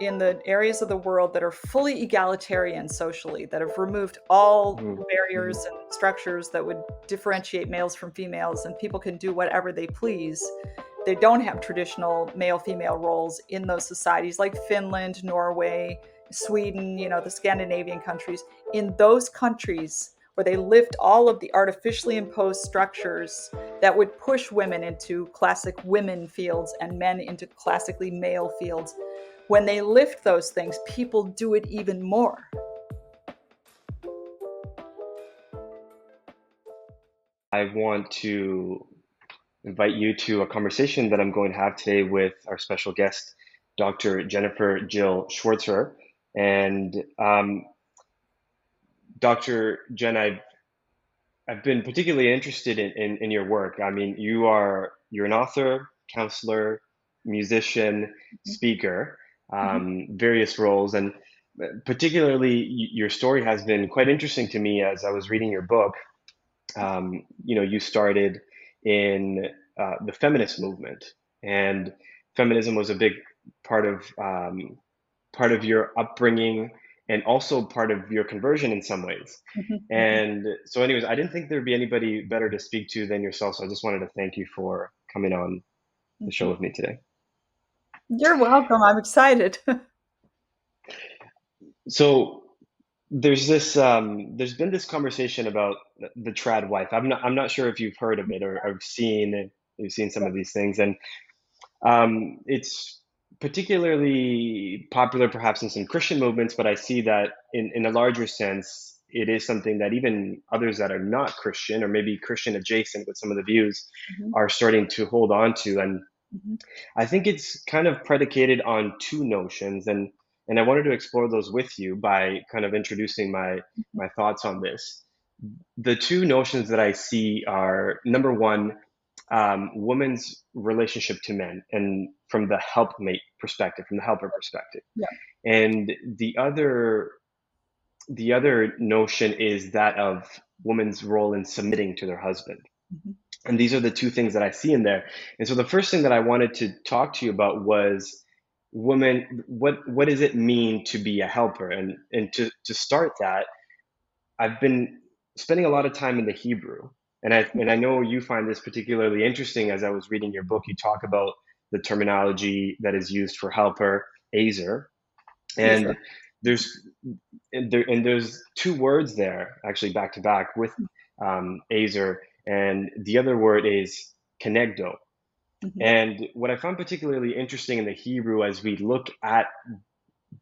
in the areas of the world that are fully egalitarian socially, that have removed all Mhm. barriers Mhm. and structures that would differentiate males from females, and people can do whatever they please. They don't have traditional male female roles in those societies like Finland, Norway, Sweden, the Scandinavian countries. In those countries where they lift all of the artificially imposed structures that would push women into classic women fields and men into classically male fields, when they lift those things, people do it even more. I want to invite you to a conversation that I'm going to have today with our special guest, Dr. Jennifer Jill Schwirzer. And Dr. Jen, I've been particularly interested in your work. I mean, you're an author, counselor, musician, speaker, Mm-hmm. various roles, and particularly your story has been quite interesting to me as I was reading your book. You started in the feminist movement, and feminism was a big part of part of your upbringing and also part of your conversion in some ways. Mm-hmm. And so, anyways, I didn't think there'd be anybody better to speak to than yourself. So I just wanted to thank you for coming on the Mm-hmm. show with me today. You're welcome. I'm excited. So there's been this conversation about the trad wife. I'm not sure if you've heard of it or you've seen some of these things, and it's particularly popular perhaps in some Christian movements, but I see that in a larger sense, it is something that even others that are not Christian or maybe Christian adjacent with some of the views Mm-hmm. are starting to hold on to. And Mm-hmm. I think it's kind of predicated on two notions, and I wanted to explore those with you by kind of introducing my thoughts on this. The two notions that I see are number one, women's relationship to men, and from the helpmate perspective, from the helper perspective, Yeah. and the other notion is that of women's role in submitting to their husband. Mm-hmm. And these are the two things that I see in there. And so the first thing that I wanted to talk to you about was women, what does it mean to be a helper? And to start that, I've been spending a lot of time in the Hebrew. And I know you find this particularly interesting. As I was reading your book, you talk about the terminology that is used for helper, azer. Easily. And there's there's two words there actually back to back with azer, and the other word is kenegdo. Mm-hmm. And what I found particularly interesting in the Hebrew as we look at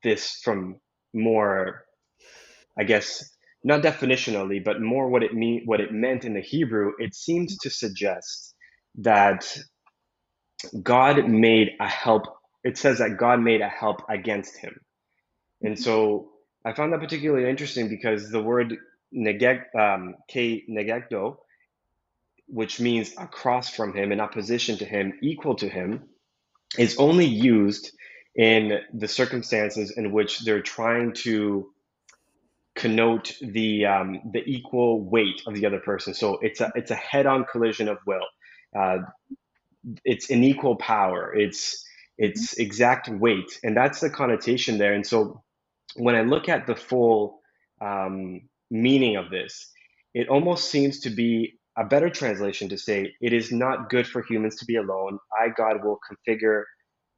this from more, I guess, not definitionally, but more what it meant in the Hebrew, it seems to suggest that God made a help. It says that God made a help against him. And so I found that particularly interesting because the word ke negecto, which means across from him, in opposition to him, equal to him, is only used in the circumstances in which they're trying to connote the equal weight of the other person. So it's a head-on collision of will. Uh, it's an equal power. Mm-hmm. It's exact weight, and that's the connotation there. And so when I look at the full meaning of this, it almost seems to be a better translation to say, it is not good for humans to be alone. I, God, will configure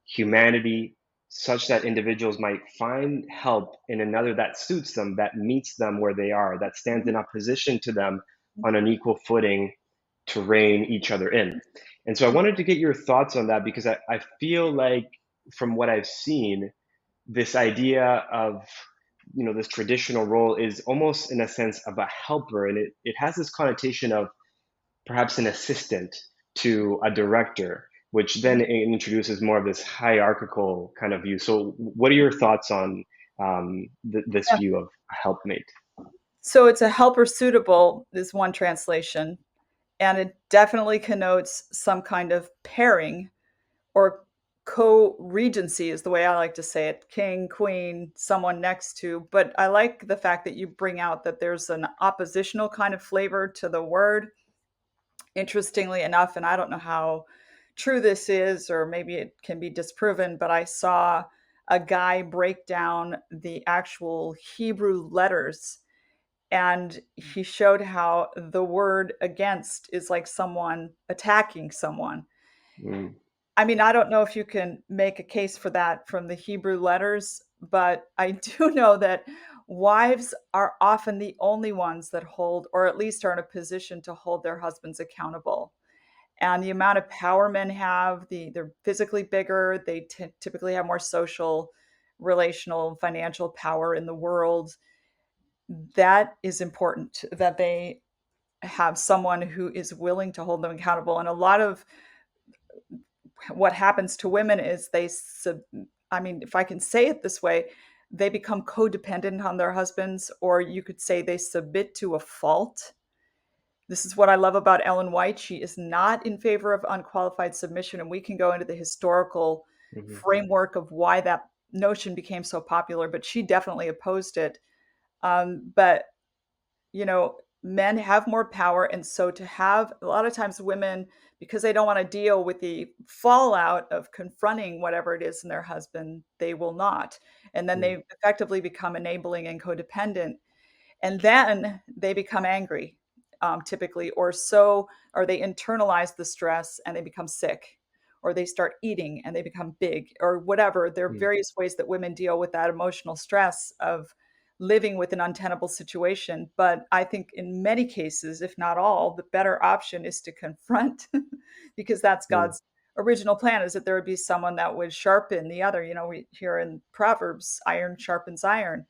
humanity such that individuals might find help in another that suits them, that meets them where they are, that stands in opposition to them on an equal footing to rein each other in. And so I wanted to get your thoughts on that because I feel like, from what I've seen, this idea of this traditional role is almost in a sense of a helper, and it has this connotation of perhaps an assistant to a director, which then introduces more of this hierarchical kind of view. So what are your thoughts on this Yeah. view of a helpmate? So it's a helper suitable is one translation, and it definitely connotes some kind of pairing or co-regency is the way I like to say it. King, queen, someone next to. But I like the fact that you bring out that there's an oppositional kind of flavor to the word. Interestingly enough, and I don't know how true this is, or maybe it can be disproven, but I saw a guy break down the actual Hebrew letters, and he showed how the word against is like someone attacking someone. Mm, I mean, I don't know if you can make a case for that from the Hebrew letters, but I do know that wives are often the only ones that hold, or at least are in a position to hold their husbands accountable. And the amount of power men have, they're physically bigger, they typically have more social, relational, financial power in the world. That is important, that they have someone who is willing to hold them accountable. And a lot of what happens to women is I mean, if I can say it this way, they become codependent on their husbands, or you could say they submit to a fault. This is what I love about Ellen White. She is not in favor of unqualified submission, and we can go into the historical mhm, framework of why that notion became so popular, but she definitely opposed it. But men have more power. And so to have a lot of times women, because they don't want to deal with the fallout of confronting whatever it is in their husband, they will not. And then mm, they effectively become enabling and codependent, and then they become angry, typically, or they internalize the stress and they become sick, or they start eating and they become big, or whatever. There are mm, various ways that women deal with that emotional stress of living with an untenable situation. But I think in many cases, if not all, the better option is to confront, because that's mm, God's original plan, is that there would be someone that would sharpen the other. We hear in Proverbs, iron sharpens iron.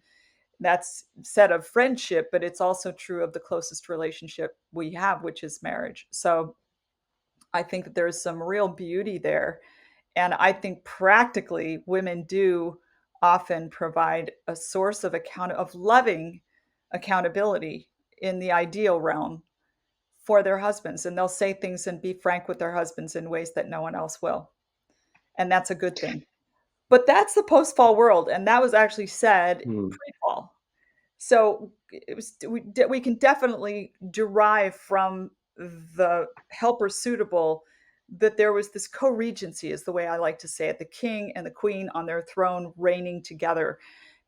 That's said of friendship, but it's also true of the closest relationship we have, which is marriage. So I think that there's some real beauty there. And I think practically women do often provide a source of loving accountability in the ideal realm for their husbands. And they'll say things and be frank with their husbands in ways that no one else will. And that's a good thing. But that's the post fall world. And that was actually said mm, pre fall. So we can definitely derive from the helper suitable that there was this co-regency, is the way I like to say it, the king and the queen on their throne reigning together.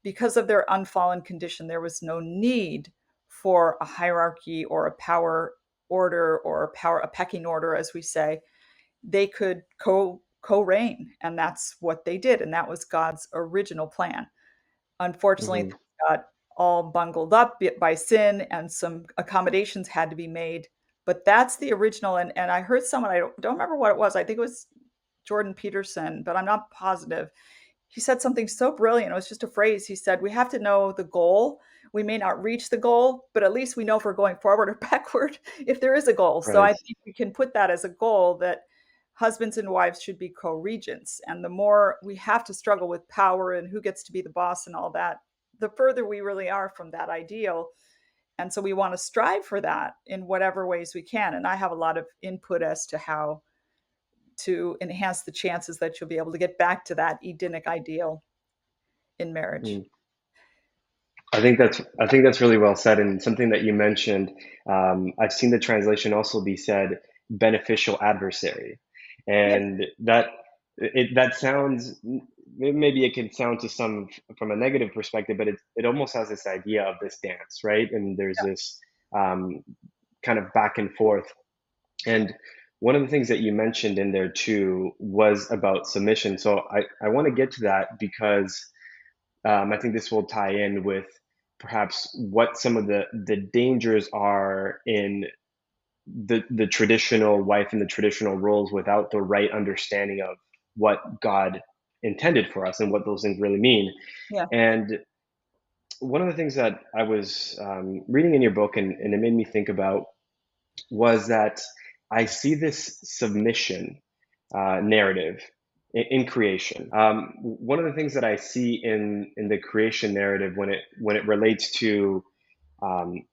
Because of their unfallen condition, there was no need for a hierarchy or a power order, or a pecking order, as we say. They could co-reign, and that's what they did, and that was God's original plan. Unfortunately, mhm, things got all bungled up by sin, and some accommodations had to be made. But that's the original. And I heard someone, I don't remember what it was. I think it was Jordan Peterson, but I'm not positive. He said something so brilliant. It was just a phrase. He said, "We have to know the goal. We may not reach the goal, but at least we know if we're going forward or backward, if there is a goal." So I right. think we can put that as a goal, that husbands and wives should be co-regents. And the more we have to struggle with power and who gets to be the boss and all that, the further we really are from that ideal. And so we want to strive for that in whatever ways we can. And I have a lot of input as to how to enhance the chances that you'll be able to get back to that Edenic ideal in marriage. Mm. I think that's really well said, and something that you mentioned. I've seen the translation also be said beneficial adversary, Yes. and that sounds, maybe it can sound to some from a negative perspective, but it almost has this idea of this dance, right? And there's Yeah. this um, kind of back and forth. And one of the things that you mentioned in there too was about submission. So I want to get to that because I think this will tie in with perhaps what some of the dangers are in the traditional wife and the traditional roles without the right understanding of what God intended for us and what those things really mean. Yeah. And one of the things that I was reading in your book, and it made me think about, was that I see this submission narrative in creation. One of the things that I see in the creation narrative when it relates to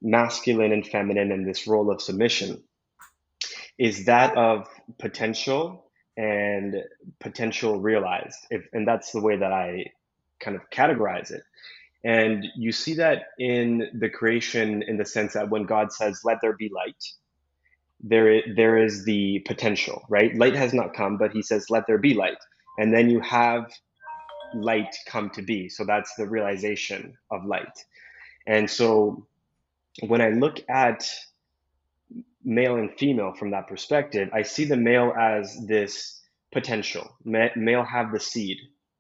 masculine and feminine and this role of submission is that of potential and potential realized. And that's the way that I kind of categorize it. And you see that in the creation in the sense that when God says, "Let there be light," there is the potential, right? Light has not come, but he says, "Let there be light." And then you have light come to be. So that's the realization of light. And so when I look at male and female from that perspective, I see the male as this potential. Male have the seed,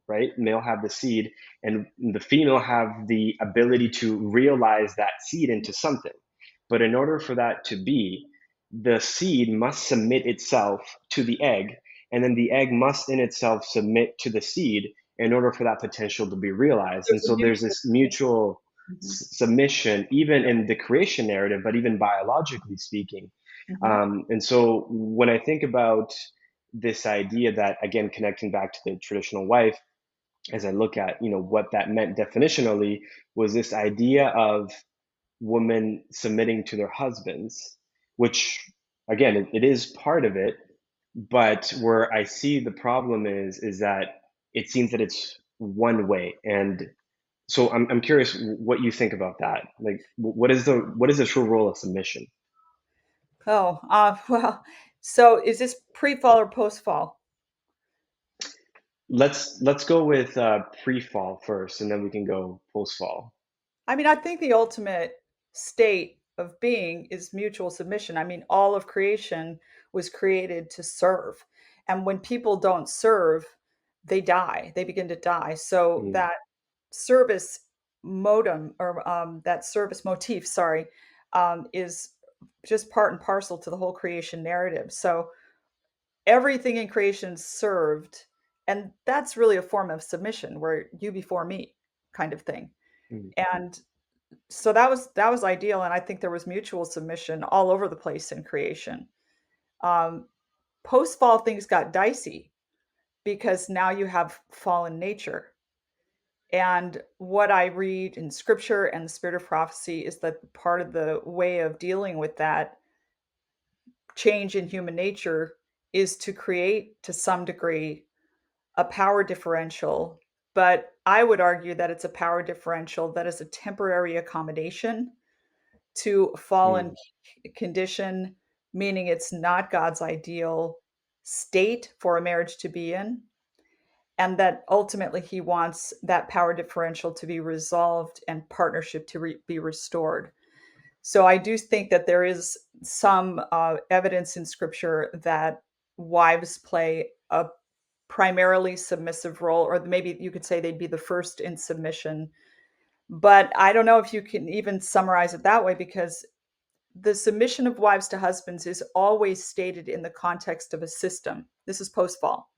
right? Male have the seed, and the female have the ability to realize that seed into something. But in order for that to be, the seed must submit itself to the egg, and then the egg must in itself submit to the seed in order for that potential to be realized. And There's a so there's mutual this mutual submission. submission, even in the creation narrative, but even biologically speaking. Mhm. And so when I think about this idea that, again, connecting back to the traditional wife, as I look at, what that meant definitionally, was this idea of women submitting to their husbands, which, again, it is part of it, but where I see the problem is that it seems that it's one way. And so I'm curious what you think about that. Like, what is the true role of submission? Oh, well, so is this pre-fall or post-fall? Let's go with pre-fall first, and then we can go post-fall. I mean, I think the ultimate state of being is mutual submission. I mean, all of creation was created to serve. And when people don't serve, they die. They begin to die. So Mm, that service that service motif, sorry, is just part and parcel to the whole creation narrative. So everything in creation served, and that's really a form of submission, where you before me kind of thing. mm, And so that was ideal, and I think there was mutual submission all over the place in creation. Um, Post fall things got dicey because now you have fallen nature. And what I read in scripture and the spirit of prophecy is that part of the way of dealing with that change in human nature is to create, to some degree, a power differential. But I would argue that it's a power differential that is a temporary accommodation to a fallen mm, condition, meaning it's not God's ideal state for a marriage to be in, and that ultimately he wants that power differential to be resolved and partnership to be restored. So I do think that there is some evidence in scripture that wives play a primarily submissive role, or maybe you could say they'd be the first in submission. But I don't know if you can even summarize it that way, because the submission of wives to husbands is always stated in the context of a system. This is post fall.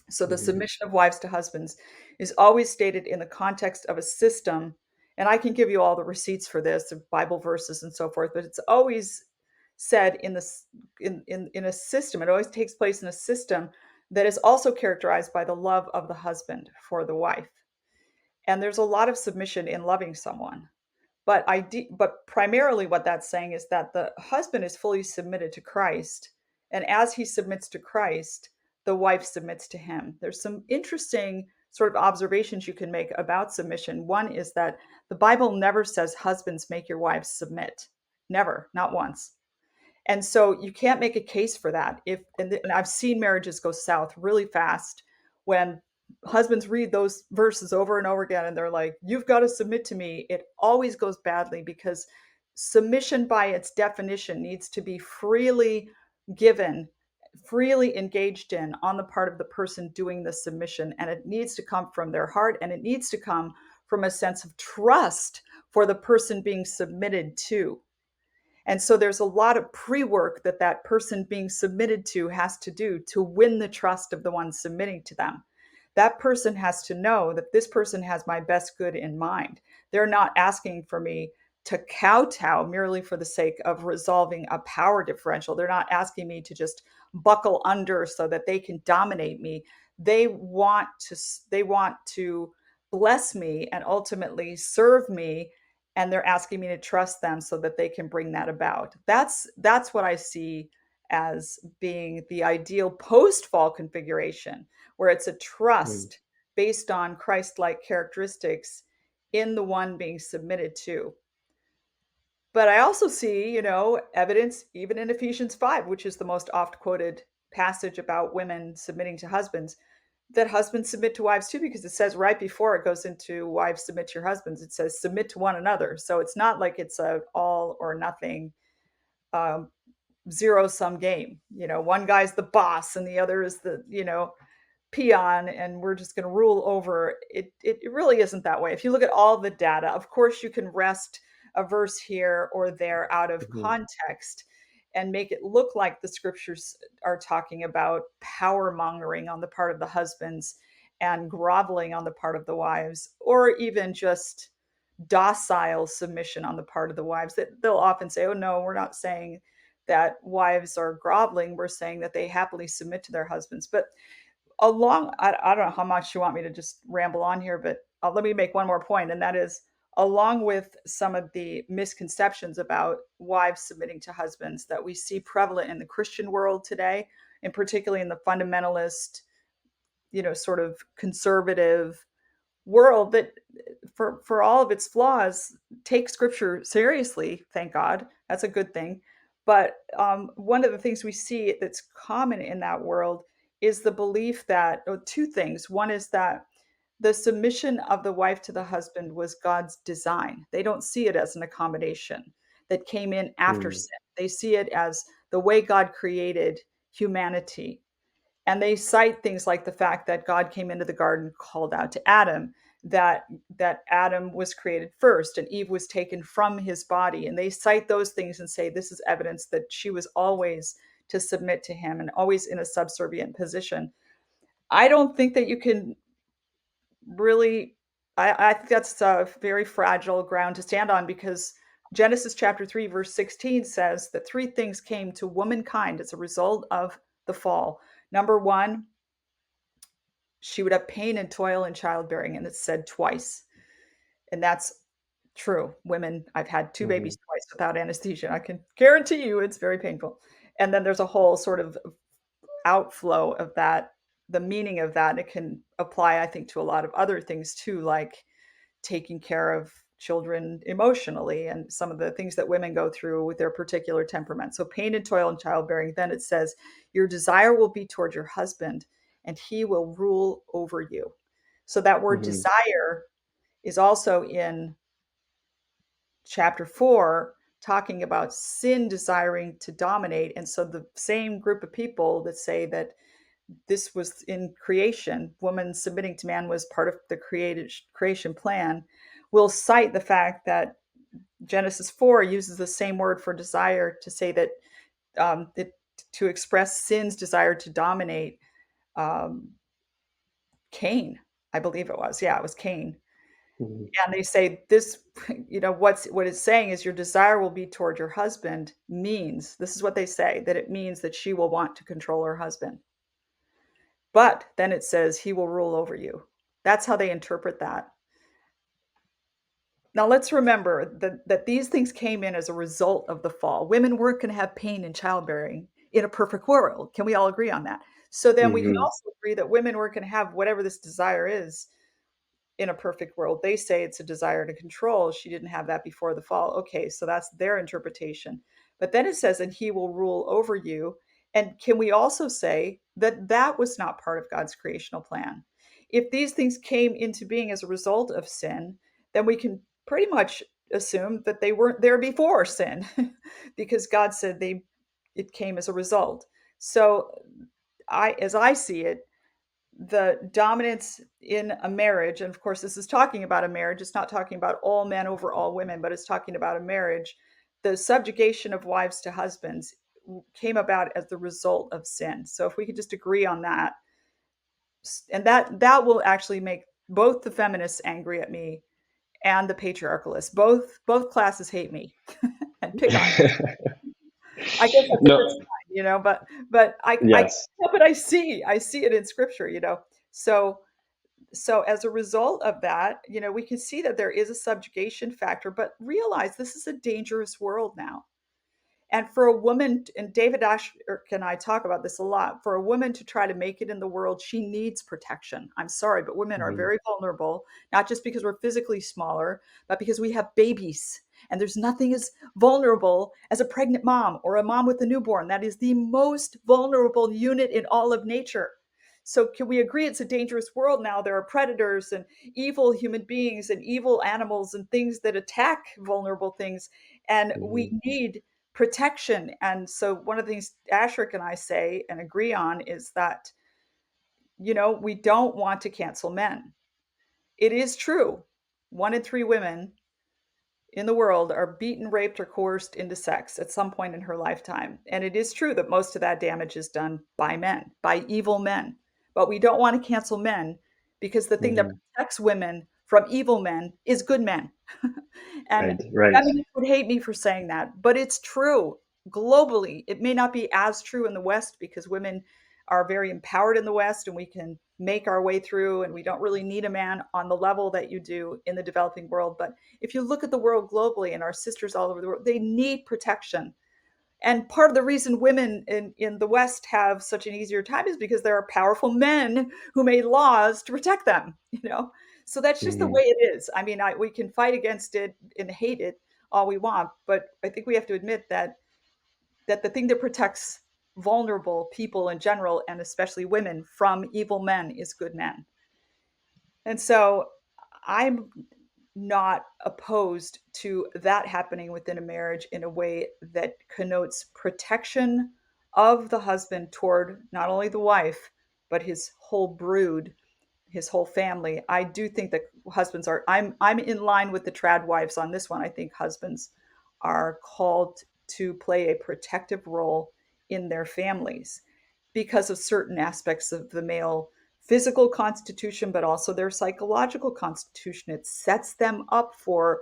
So the mhm, submission of wives to husbands is always stated in the context of a system. And I can give you all the receipts for this, Bible verses and so forth, but it's always said in this in a system. It always takes place in a system that is also characterized by the love of the husband for the wife. And there's a lot of submission in loving someone. But primarily what that's saying is that the husband is fully submitted to Christ, and as he submits to Christ, the wife submits to him. There's some interesting sort of observations you can make about submission. One is that the Bible never says, husbands, make your wives submit. Never, not once. And so you can't make a case for that. If and I've seen marriages go south really fast when husbands read those verses over and over again and they're like, "You've got to submit to me." It always goes badly, because submission by its definition needs to be freely given, freely engaged in on the part of the person doing the submission, and it needs to come from their heart, and it needs to come from a sense of trust for the person being submitted to. And so there's a lot of pre-work that that person being submitted to has to do to win the trust of the one submitting to them. That person has to know that this person has my best good in mind. They're not asking for me to kowtow merely for the sake of resolving a power differential. They're not asking me to just buckle under so that they can dominate me. They want to bless me and ultimately serve me, and they're asking me to trust them so that they can bring that about. That's what I see as being the ideal post-fall configuration, where it's a mm, trust based on Christ-like characteristics in the one being submitted to. But I also see, evidence even in Ephesians 5, which is the most oft quoted passage about women submitting to husbands. that husbands submit to wives too, because it says right before it goes into wives submit to your husbands, it says submit to one another. So it's not like it's a all or nothing, um, zero sum game. One guy's the boss and the other is the peon, and we're just going to rule over it. It really isn't that way. If you look at all the data, of course you can wrest a verse here or there out of Hmm. context and make it look like the scriptures are talking about power mongering on the part of the husbands and groveling on the part of the wives, or even just docile submission on the part of the wives. That they'll often say, oh no, we're not saying that wives are groveling, we're saying that they happily submit to their husbands. But I don't know how much you want me to just ramble on here, but let me make one more point, and that is, along with some of the misconceptions about wives submitting to husbands that we see prevalent in the Christian world today, and particularly in the fundamentalist, sort of conservative world, that for all of its flaws, take scripture seriously. Thank God, that's a good thing. But one of the things we see that's common in that world is the belief that, or two things. One is that the submission of the wife to the husband was God's design. They don't see it as an accommodation that came in after Hmm. sin. They see it as the way God created humanity, and they cite things like the fact that God came into the garden, called out to Adam, that Adam was created first and Eve was taken from his body, and they cite those things and say this is evidence that she was always to submit to him and always in a subservient position. I don't think that you can really. I think that's a very fragile ground to stand on, because Genesis chapter 3 verse 16 says that three things came to womankind as a result of the fall. Number one, she would have pain and toil in childbearing, and it's said twice. And that's true. Women, I've had two Hmm. babies twice without anesthesia. I can guarantee you it's very painful. And then there's a whole sort of outflow of that, the meaning of that. It can apply, I think, to a lot of other things too, like taking care of children emotionally and some of the things that women go through with their particular temperament. So pain and toil in childbearing. Then it says, your desire will be toward your husband and he will rule over you. So that word Hmm. desire is also in chapter 4, talking about sin desiring to dominate. And so the same group of people that say that this was in creation, woman submitting to man was part of the creation plan, will cite the fact that Genesis 4 uses the same word for desire to say that, it, to express sin's desire to dominate, um, Cain, I believe it was. Yeah, it was Cain. Hmm. And they say this, what it's saying is your desire will be toward your husband, means, this is what they say, that it means that she will want to control her husband. But then it says he will rule over you. That's how they interpret that. Now let's remember that these things came in as a result of the fall. Women weren't going to have pain in childbearing in a perfect world. Can we all agree on that? So then we can Hmm. also agree that women weren't going to have whatever this desire is in a perfect world. They say it's a desire to control. She didn't have that before the fall. Okay, so that's their interpretation. But then it says, and he will rule over you. And can we also say that that was not part of God's creational plan? If these things came into being as a result of sin, then we can pretty much assume that they weren't there before sin, because God said it came as a result. So as I see it, the dominance in a marriage, and of course this is talking about a marriage, it's not talking about all men over all women, but it's talking about a marriage. The subjugation of wives to husbands came about as the result of sin. So if we could just agree on that, and that will actually make both the feminists angry at me and the patriarchalists. Both classes hate me and pick on me. I guess that's a good No, sign, but I yes. but I see it in scripture. So as a result of that, we can see that there is a subjugation factor, but realize this is a dangerous world now. And for a woman, and David Asher and I talk about this a lot, for a woman to try to make it in the world, she needs protection. I'm sorry, but women are Hmm. very vulnerable, not just because we're physically smaller, but because we have babies. And there's nothing as vulnerable as a pregnant mom or a mom with a newborn. That is the most vulnerable unit in all of nature. So can we agree it's a dangerous world now? There are predators and evil human beings and evil animals and things that attack vulnerable things, and Hmm. we need protection. And so one of the things Ashrik and I say and agree on is that, we don't want to cancel men. It is true. 1 in 3 women in the world are beaten, raped, or coerced into sex at some point in her lifetime. And it is true that most of that damage is done by men, by evil men. But we don't want to cancel men because the thing that Hmm. protects women from evil men is good men. And Right, right. feminists would hate me for saying that, but it's true globally. It may not be as true in the West because women are very empowered in the West and we can make our way through and we don't really need a man on the level that you do in the developing world. But if you look at the world globally and our sisters all over the world, they need protection. And part of the reason women in the West have such an easier time is because there are powerful men who made laws to protect them. So that's just the Hmm. way it is. I mean, we can fight against it and hate it all we want, but I think we have to admit that the thing that protects vulnerable people in general, and especially women, from evil men is good men. And so I'm not opposed to that happening within a marriage in a way that connotes protection of the husband toward not only the wife, but his whole brood, his whole family. I do think that husbands are I'm in line with the trad wives on this one. I think husbands are called to play a protective role in their families because of certain aspects of the male physical constitution, but also their psychological constitution. It sets them up for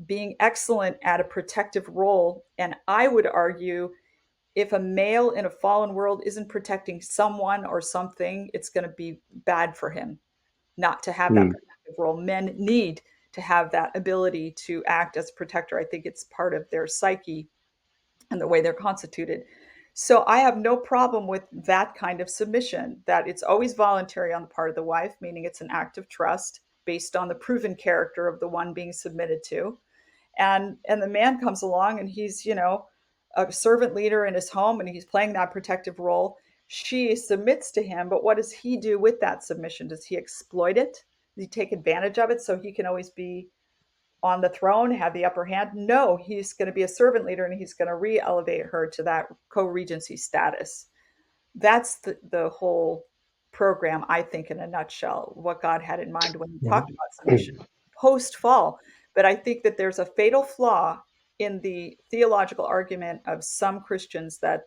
being excellent at a protective role. And I would argue if a male in a fallen world isn't protecting someone or something, it's going to be bad for him not to have that Hmm. protective role. Men need to have that ability to act as a protector. I think it's part of their psyche and the way they're constituted. So I have no problem with that kind of submission, that it's always voluntary on the part of the wife, meaning it's an act of trust based on the proven character of the one being submitted to. And the man comes along and he's, a servant leader in his home and he's playing that protective role. She submits to him, but what does he do with that submission? Does he exploit it? Does he take advantage of it so he can always be on the throne, have the upper hand? No, he's going to be a servant leader and he's going to re-elevate her to that co-regency status. That's the whole program, I think, in a nutshell, what God had in mind when he talked about submission post fall. But I think that there's a fatal flaw in the theological argument of some Christians that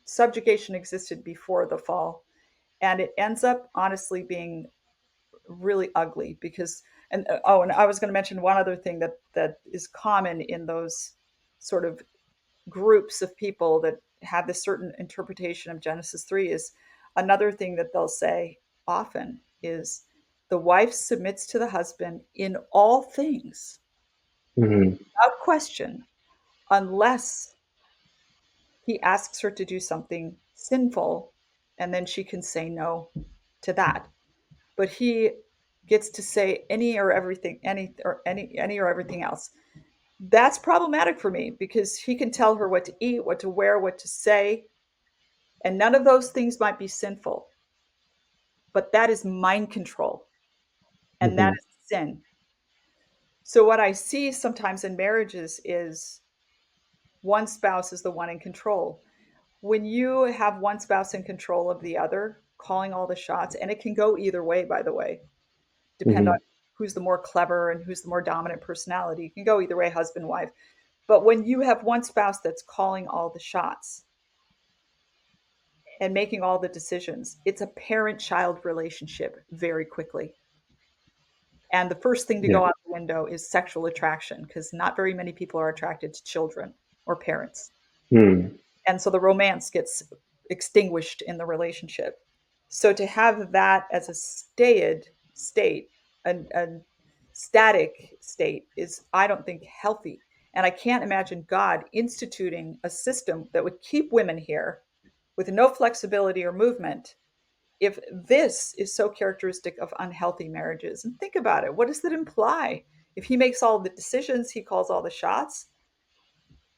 subjugation existed before the fall. And it ends up honestly being really ugly because and I was going to mention one other thing that is common in those sort of groups of people that have this certain interpretation of Genesis 3 is another thing that they'll say often is the wife submits to the husband in all things Hmm. without question unless he asks her to do something sinful and then she can say no to that, but he gets to say any or everything, any or everything else. That's problematic for me because he can tell her what to eat, what to wear, what to say, and none of those things might be sinful, but that is mind control and that Hmm. is sin. So what I see sometimes in marriages is one spouse is the one in control. When you have one spouse in control of the other, calling all the shots, and it can go either way, by the way, depend on Hmm. who's the more clever and who's the more dominant personality. You can go either way, husband, wife. But when you have one spouse that's calling all the shots and making all the decisions, it's a parent child relationship very quickly. And the first thing to Yeah. go out the window is sexual attraction because not very many people are attracted to children or parents. Hmm. And so the romance gets extinguished in the relationship. So to have that as a staid state, a static state, is, I don't think, healthy. And I can't imagine God instituting a system that would keep women here with no flexibility or movement if this is so characteristic of unhealthy marriages. And think about it. What does that imply? If he makes all the decisions, he calls all the shots.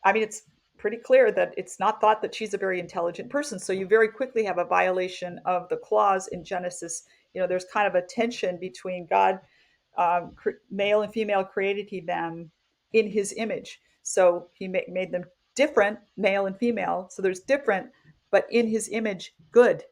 I mean, it's pretty clear that it's not thought that she's a very intelligent person. So you very quickly have a violation of the clause in Genesis. There's kind of a tension between God, male and female created he them in his image. So he made them different, male and female. So there's different, but in his image, good.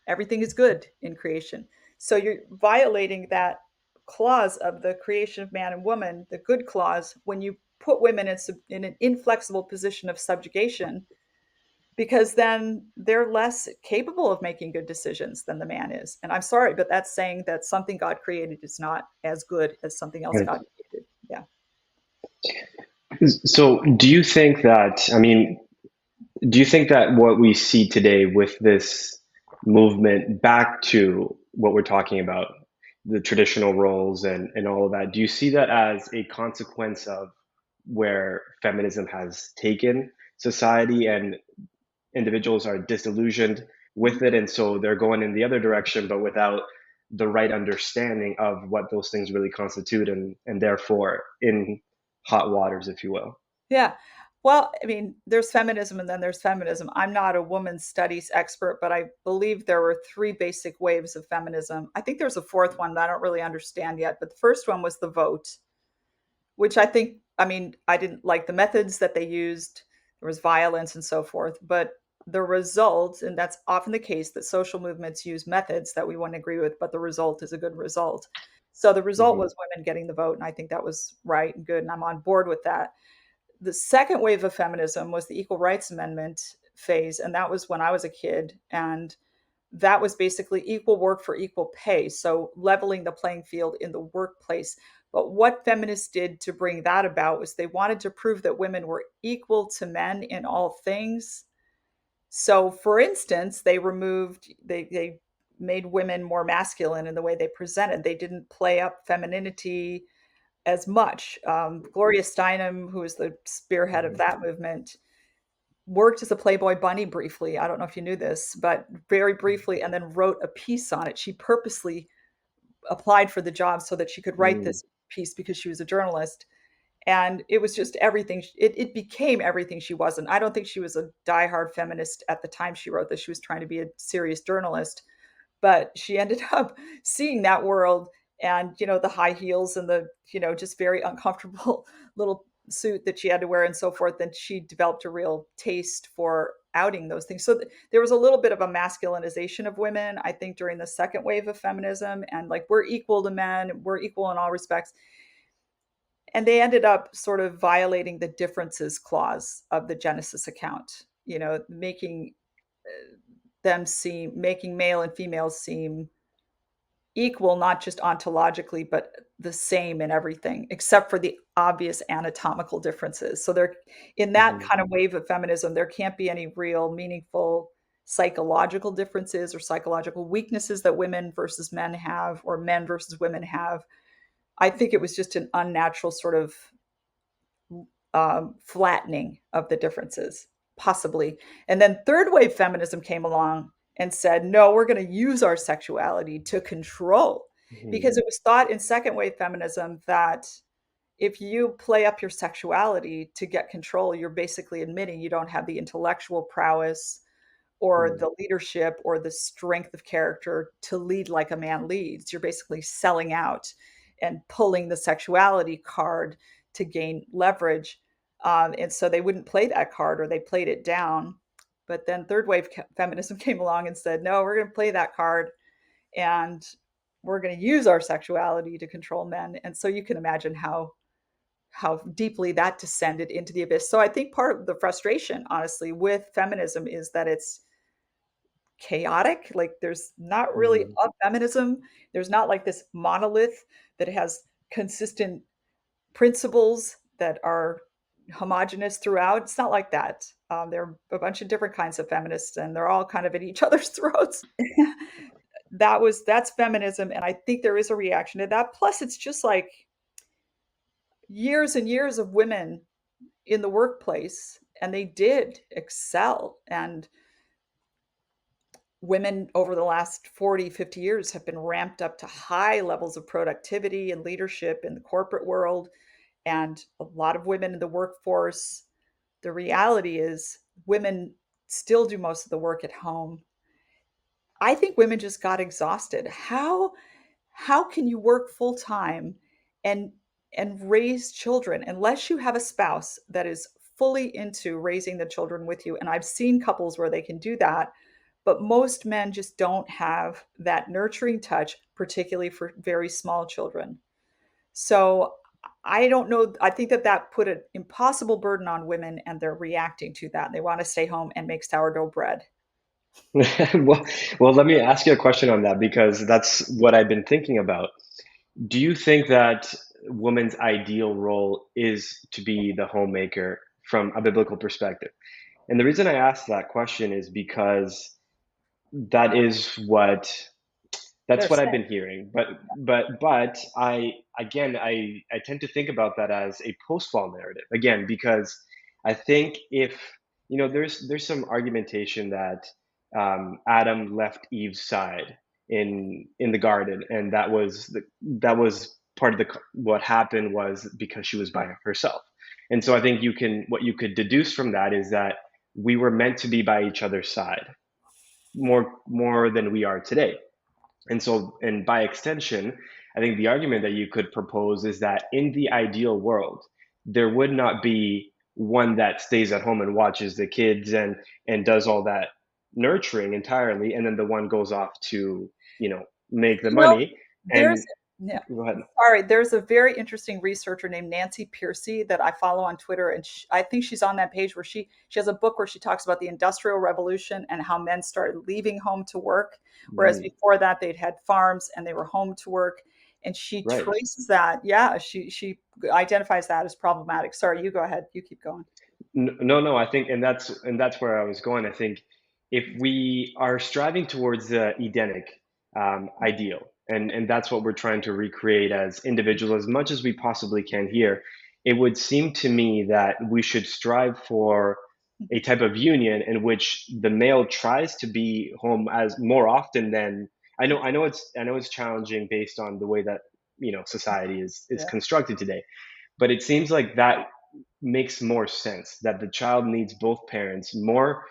Everything is good in creation. So you're violating that clause of the creation of man and woman, the good clause, when you put women in an inflexible position of subjugation, because then they're less capable of making good decisions than the man is. And I'm sorry, but that's saying that something God created is not as good as something else Right. God created. Yeah. So, do you think that, I mean, do you think that what we see today with this movement back to what we're talking about, the traditional roles and all of that, do you see that as a consequence of where feminism has taken society and individuals are disillusioned with it, and so they're going in the other direction, but without the right understanding of what those things really constitute, and therefore in hot waters, if you will? Yeah. Well, I mean, there's feminism and then there's feminism. I'm not a women's studies expert, but I believe there were three basic waves of feminism. I think there's a fourth one that I don't really understand yet, but the first one was the vote, which I think, I mean, I didn't like the methods that they used. There was violence and so forth, but the result, and that's often the case that social movements use methods that we wouldn't agree with, but the result is a good result. So the result Hmm. was women getting the vote, and I think that was right and good, and I'm on board with that. The second wave of feminism was the Equal Rights Amendment phase, and that was when I was a kid. And that was basically equal work for equal pay. So leveling the playing field in the workplace. But what feminists did to bring that about was they wanted to prove that women were equal to men in all things. So, for instance, they made women more masculine in the way they presented. They didn't play up femininity as much. Gloria Steinem, who was the spearhead of Hmm. that movement, worked as a Playboy bunny briefly. I don't know if you knew this, but very briefly, and then wrote a piece on it. She purposely applied for the job so that she could write Mm. this piece because she was a journalist. And it was just everything. It became everything she wasn't. I don't think she was a diehard feminist at the time she wrote this. She was trying to be a serious journalist, but she ended up seeing that world and the high heels and the just very uncomfortable little suit that she had to wear and so forth, and she developed a real taste for outing those things. So there was a little bit of a masculinization of women, I think, during the second wave of feminism, and like, we're equal to men, we're equal in all respects. And they ended up sort of violating the differences clause of the Genesis account, making making male and female seem equal, not just ontologically, but the same in everything, except for the obvious anatomical differences. So there, in that Hmm. kind of wave of feminism, there can't be any real meaningful psychological differences or psychological weaknesses that women versus men have, or men versus women have. I think it was just an unnatural sort of flattening of the differences, possibly. And then third wave feminism came along and said, no, we're going to use our sexuality to control. Hmm. Because it was thought in second wave feminism that if you play up your sexuality to get control, you're basically admitting you don't have the intellectual prowess or Hmm. the leadership or the strength of character to lead like a man leads. You're basically selling out and pulling the sexuality card to gain leverage. And so they wouldn't play that card, or they played it down. But then third wave feminism came along and said, no, we're going to play that card, and we're going to use our sexuality to control men. And so you can imagine how deeply that descended into the abyss. So I think part of the frustration, honestly, with feminism is that it's chaotic. Like, there's not really Hmm. a feminism. There's not like this monolith that has consistent principles that are homogenous throughout. It's not like that. There are a bunch of different kinds of feminists, and they're all kind of at each other's throats. That's feminism, and I think there is a reaction to that. Plus, it's just like years and years of women in the workplace, and they did excel. And women over the last 40, 50 years have been ramped up to high levels of productivity and leadership in the corporate world. And a lot of women in the workforce the reality is women still do most of the work at home. I think women just got exhausted. How can you work full time and raise children unless you have a spouse that is fully into raising the children with you? And I've seen couples where they can do that, but most men just don't have that nurturing touch, particularly for very small children. So I don't know. I think that that put an impossible burden on women, and they're reacting to that. They want to stay home and make sourdough bread. Well, well, let me ask you a question on that because that's what I've been thinking about. Do you think that woman's ideal role is to be the homemaker from a biblical perspective? And the reason I ask that question is because that is what They're that's what I've saying, been hearing. But I tend to think about that as a post-fall narrative again because I think if there's some argumentation that Adam left Eve's side in the garden, and that was part of what happened was because she was by herself. And so I think what you could deduce from that is that we were meant to be by each other's side more than we are today. And so, and by extension, I think the argument that you could propose is that in the ideal world, there would not be one that stays at home and watches the kids and does all that nurturing entirely, and then the one goes off to, make the you know, money. there's And yeah. go ahead. Sorry, there's a very interesting researcher named Nancy Piercy that I follow on Twitter, and I think she's on that page where she has a book where she talks about the Industrial Revolution and how men started leaving home to work, whereas Mm, before that they'd had farms and they were home to work. And she right. traces that. Yeah, she identifies that as problematic. Sorry, you go ahead. You keep going. No, no, I think, and that's where I was going. I think if we are striving towards the Edenic ideal, and that's what we're trying to recreate as individuals as much as we possibly can here, it would seem to me that we should strive for a type of union in which the male tries to be home as more often than I know it's challenging based on the way that society is Yeah. constructed today, but it seems like that makes more sense that the child needs both parents more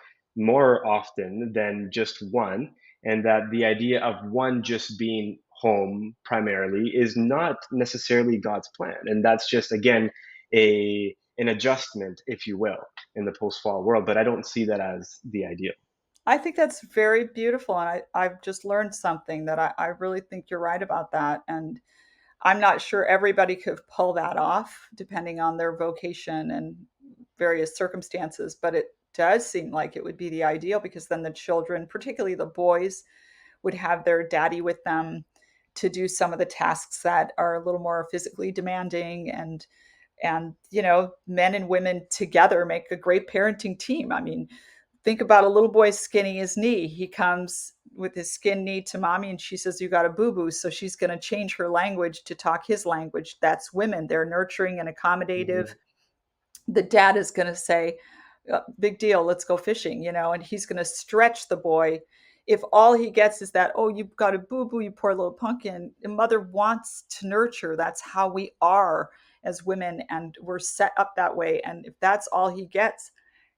often than just one, and that the idea of one just being home primarily is not necessarily God's plan, and that's just again a an adjustment, if you will, in the post-fall world, but I don't see that as the ideal. I think that's very beautiful. And I've just learned something that I really think you're right about that. And I'm not sure everybody could pull that off depending on their vocation and various circumstances, but it does seem like it would be the ideal because then the children, particularly the boys, would have their daddy with them to do some of the tasks that are a little more physically demanding, and men and women together make a great parenting team. I mean, think about a little boy skinning his knee. He comes with his skin knee to mommy and she says, "You got a boo boo." So she's going to change her language to talk his language. That's women. They're nurturing and accommodative. Hmm. The dad is going to say, "Big deal, let's go fishing," and he's going to stretch the boy. If all he gets is that, "Oh, you've got a boo boo, you poor little pumpkin," the mother wants to nurture. That's how we are as women, and we're set up that way. And if that's all he gets,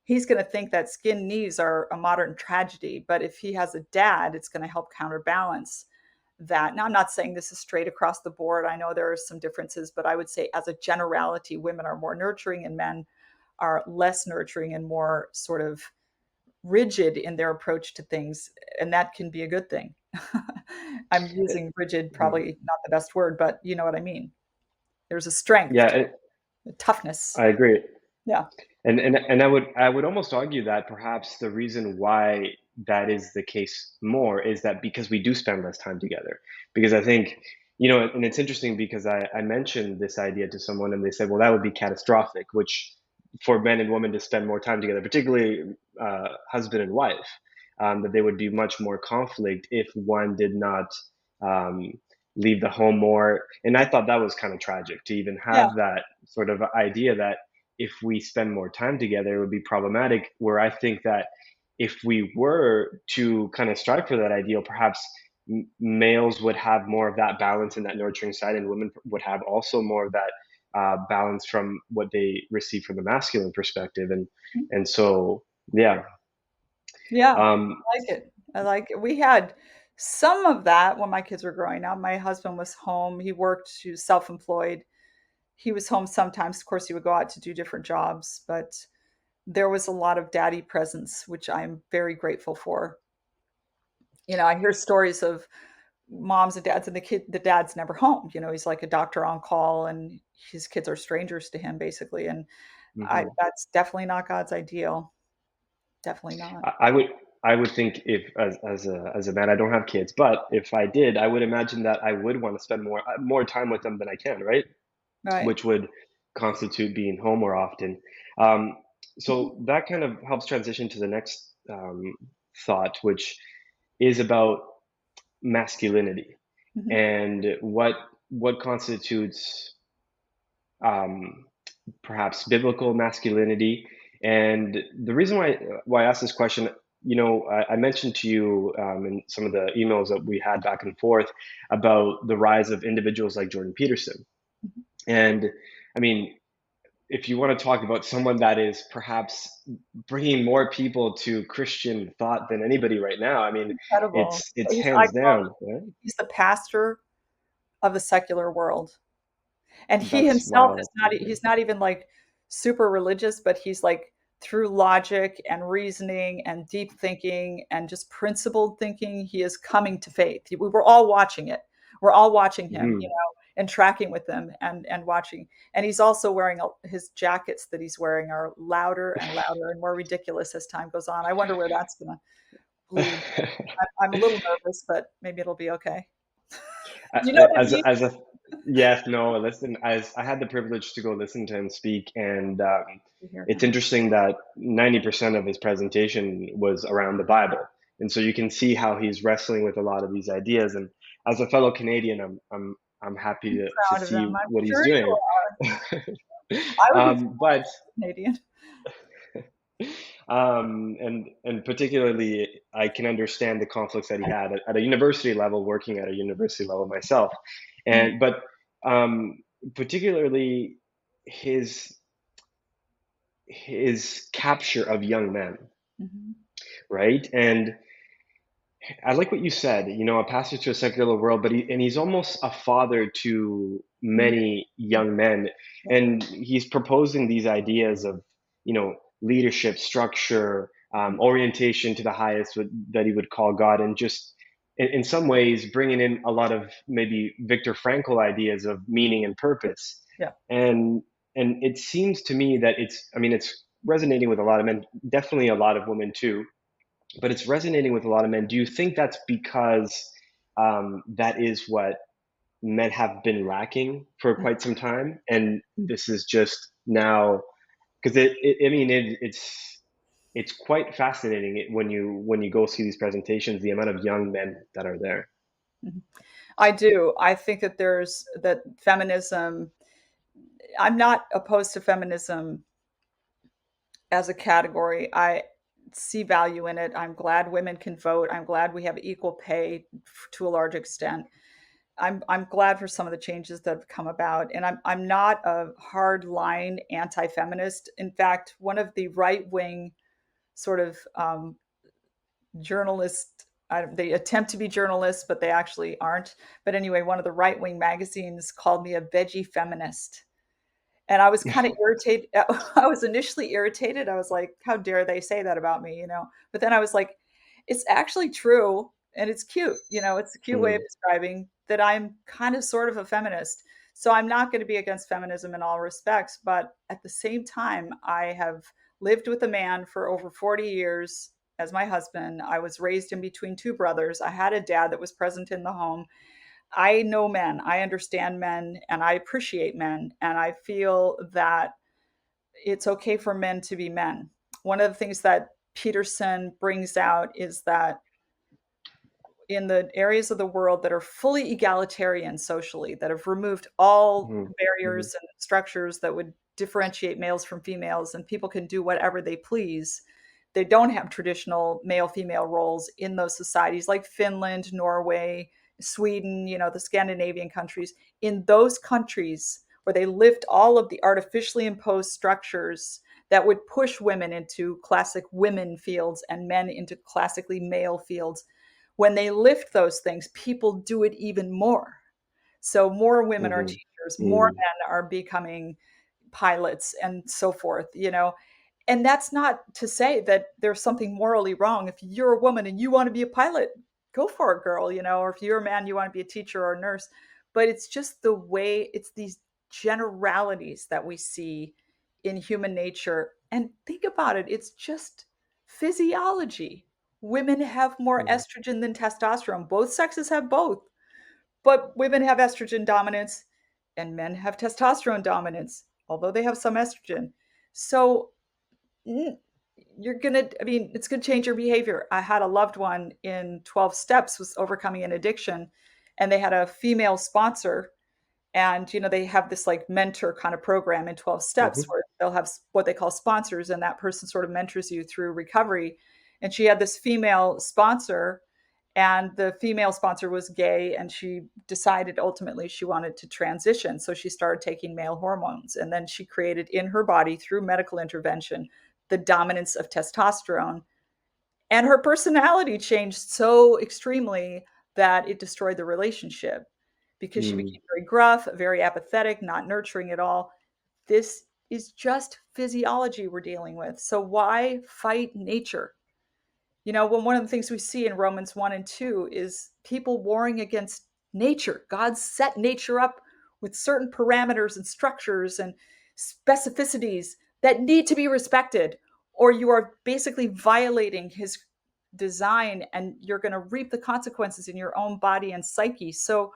he's going to think that skin knees are a modern tragedy. But if he has a dad, it's going to help counterbalance that. Now, I'm not saying this is straight across the board. I know there are some differences, but I would say, as a generality, women are more nurturing and men are less nurturing and more sort of rigid in their approach to things. And that can be a good thing. I'm using rigid, probably not the best word, but you know what I mean. There's a strength, Yeah, a toughness. I agree. Yeah. And I would almost argue that perhaps the reason why that is the case more is that because we do spend less time together. Because I think, and it's interesting because I mentioned this idea to someone and they said, well, that would be catastrophic, which for men and women to spend more time together, particularly husband and wife, that there would be much more conflict if one did not um, leave the home more. And I thought that was kind of tragic to even Yeah. have that sort of idea that if we spend more time together, it would be problematic. Where I think that if we were to kind of strive for that ideal, perhaps males would have more of that balance and that nurturing side, and women would have also more of that balance from what they receive from the masculine perspective, and so yeah. Yeah, Um, I like it. I like it. We had some of that when my kids were growing up. My husband was home. He worked, he was self-employed. He was home sometimes. Of course, he would go out to do different jobs, but there was a lot of daddy presence, which I'm very grateful for. I hear stories of moms and dads, and the dad's never home. He's like a doctor on call, and his kids are strangers to him, basically. And mhm. that's definitely not God's ideal. Definitely not. I would think, if as a man, I don't have kids, but if I did, I would imagine that I would want to spend more time with them than I can, right? Right. Which would constitute being home more often. Mhm. So that kind of helps transition to the next thought, which is about masculinity Mhm. and what constitutes um, perhaps biblical masculinity. And the reason why I asked this question, I mentioned to you in some of the emails that we had back and forth about the rise of individuals like Jordan Peterson. Mhm. And I mean, if you want to talk about someone that is perhaps bringing more people to Christian thought than anybody right now, I mean, Incredible. it's I hands call down, right? he's the pastor of the secular world. And he That's himself wow. is not he's not even, like, super religious, but he's, like, through logic and reasoning and deep thinking and just principled thinking, he is coming to faith. We were all watching it. We're all watching him, Mhm. and tracking with him and watching. And he's also wearing his jackets that he's wearing are louder and louder and more ridiculous as time goes on. I wonder where that's gonna lead. I'm a little nervous, but maybe it'll be okay. Do you know what I mean? As a yes, no, listen, as I had the privilege to go listen to him speak, and To hear it's him. interesting that 90% of his presentation was around the Bible. And so you can see how he's wrestling with a lot of these ideas. And as a fellow Canadian, I'm happy I'm to proud of see him. I'm what he's sure you doing. are. I would be But Canadian. and particularly, I can understand the conflicts that he had at a university level, working at a university level myself, Mm, and but um, particularly his capture of young men, mhm, right? And I like what you said, a pastor to a secular world, but he's almost a father to mhm, many young men. yeah, And he's proposing these ideas of, leadership, structure, mhm, orientation to the highest, that he would call God, and just in some ways bringing in a lot of maybe Viktor Frankl ideas of meaning and purpose. yeah. And it seems to me that it's resonating with a lot of men, definitely a lot of women too, but it's resonating with a lot of men. Do you think that's because that is what men have been lacking for Mm, quite some time, and this is just now? Because it's quite fascinating when you go see these presentations, the amount of young men that are there. mhm. I do. I think that feminism I'm not opposed to feminism as a category. I see value in it. I'm glad women can vote. I'm glad we have equal pay to a large extent. I'm glad for some of the changes that have come about, and I'm not a hard line anti-feminist. In fact, one of the right wing sort of journalists, they attempt to be journalists, but they actually aren't. But anyway, one of the right wing magazines called me a veggie feminist. And I was kind of irritated. I was initially irritated. I was like, how dare they say that about me, But then I was like, it's actually true and it's cute. It's a cute way of Mm, describing that I'm kind of sort of a feminist. So I'm not going to be against feminism in all respects, but at the same time, I have lived with a man for over 40 years as my husband. I was raised in between two brothers. I had a dad that was present in the home. I know men, I understand men, and I appreciate men. And I feel that it's okay for men to be men. One of the things that Peterson brings out is that in the areas of the world that are fully egalitarian socially, that have removed all mm, mm, barriers and structures that would differentiate males from females, and people can do whatever they please, they don't have traditional male female roles in those societies like Finland, Norway, Sweden, the Scandinavian countries. In those countries, where they lift all of the artificially imposed structures that would push women into classic women fields and men into classically male fields. When they lift those things, people do it even more. So more women are Hmm. teachers, more Mm. men are becoming pilots and so forth, you know. And that's not to say that there's something morally wrong. If you're a woman and you want to be a pilot, go for it, girl, you know, or if you're a man, you want to be a teacher or a nurse. But it's just the way, it's these generalities that we see in human nature. And think about it, it's just physiology. Women have more Mhm. estrogen than testosterone. Both sexes have both, but women have estrogen dominance and men have testosterone dominance, although they have some estrogen. So mm, you're gonna, I mean, it's gonna change your behavior. I had a loved one in 12 steps was overcoming an addiction, and they had a female sponsor, and you know they have this like mentor kind of program in 12 steps Mhm. where they'll have what they call sponsors, and that person sort of mentors you through recovery. And she had this female sponsor, and the female sponsor was gay, and she decided ultimately she wanted to transition, so she started taking male hormones, and then she created in her body through medical intervention the dominance of testosterone, and her personality changed so extremely that it destroyed the relationship because she Mm. became very gruff, very apathetic, not nurturing at all. This is just physiology we're dealing with. So why fight nature? You know, when one of the things we see in Romans 1 and 2 is people warring against nature. God set nature up with certain parameters and structures and specificities that need to be respected, or you are basically violating his design and you're going to reap the consequences in your own body and psyche. So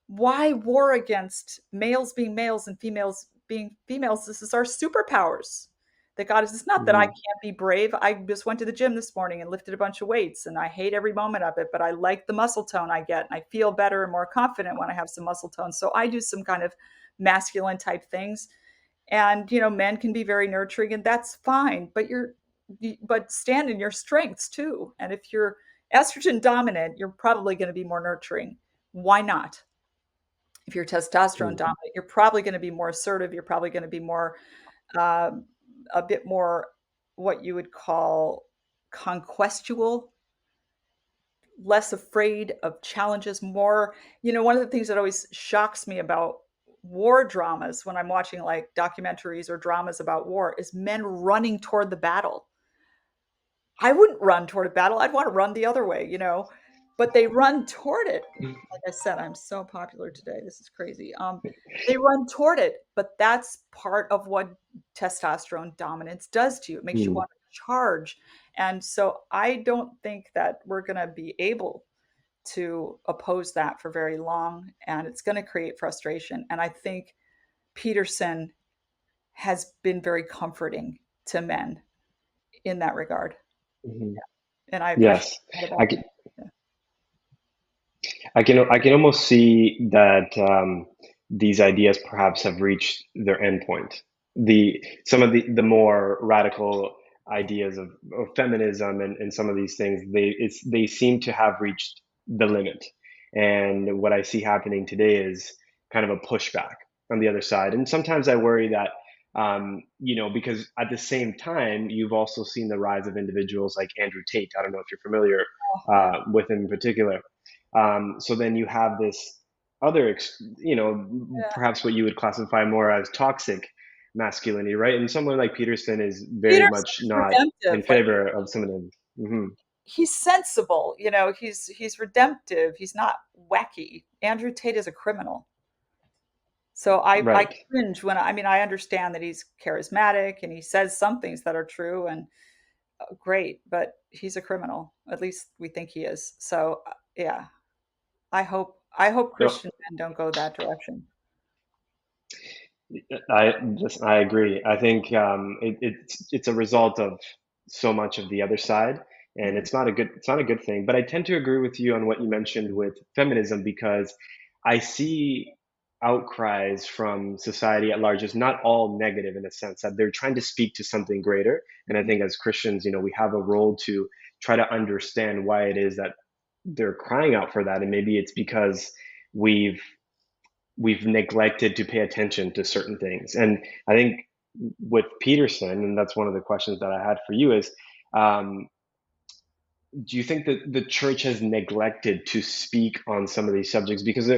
why war against males being males and females being females? This is our superpowers that God is. It's not that I Mhm. can't be brave. I just went to the gym this morning and lifted a bunch of weights, and I hate every moment of it, but I like the muscle tone I get, and I feel better and more confident when I have some muscle tone. So I do some kind of masculine type things. And, you know, men can be very nurturing, and that's fine, but but stand in your strengths too. And if you're estrogen dominant, you're probably going to be more nurturing. Why not? If you're testosterone Mm. dominant, you're probably going to be more assertive. You're probably going to be more, um, a bit more what you would call conquestual, less afraid of challenges, more, you know, one of the things that always shocks me about war dramas when I'm watching like documentaries or dramas about war is men running toward the battle. I wouldn't run toward a battle. I'd want to run the other way, you know, but they run toward it. Like I said, I'm so popular today. This is crazy. They run toward it, but that's part of what testosterone dominance does to you. It makes you Mm. want to charge. And so I don't think that we're going to be able to oppose that for very long. And it's going to create frustration. And I think Peterson has been very comforting to men in that regard. Mhm. And I should Yes, have thought I about can, that. I can almost see that these ideas perhaps have reached their endpoint. Some of the more radical ideas of feminism and some of these things, they seem to have reached the limit. And what I see happening today is kind of a pushback on the other side. And sometimes I worry that because at the same time, you've also seen the rise of individuals like Andrew Tate. I don't know if you're familiar Oh, yeah. with him in particular. So then you have this other, Yeah. perhaps what you would classify more as toxic masculinity, right? And someone like Peterson is very Peterson much is not in redemptive. Like favor of some of them. Hmm. he's sensible, you know, he's redemptive. He's not wacky. Andrew Tate is a criminal. So I Right. cringe when I mean I understand that he's charismatic and he says some things that are true and great, but he's a criminal. At least we think he is. So yeah, I hope No, Christian men don't go that direction. I agree. I think it's a result of so much of the other side, and Mhm. it's not a good thing. But I tend to agree with you on what you mentioned with feminism because I see outcries from society at large is not all negative in a sense that they're trying to speak to something greater. And I think as Christians, we have a role to try to understand why it is that they're crying out for that, and maybe it's because we've we've neglected to pay attention to certain things. And I think with Peterson, and that's one of the questions that I had for you is, um, do you think that the church has neglected to speak on some of these subjects? Because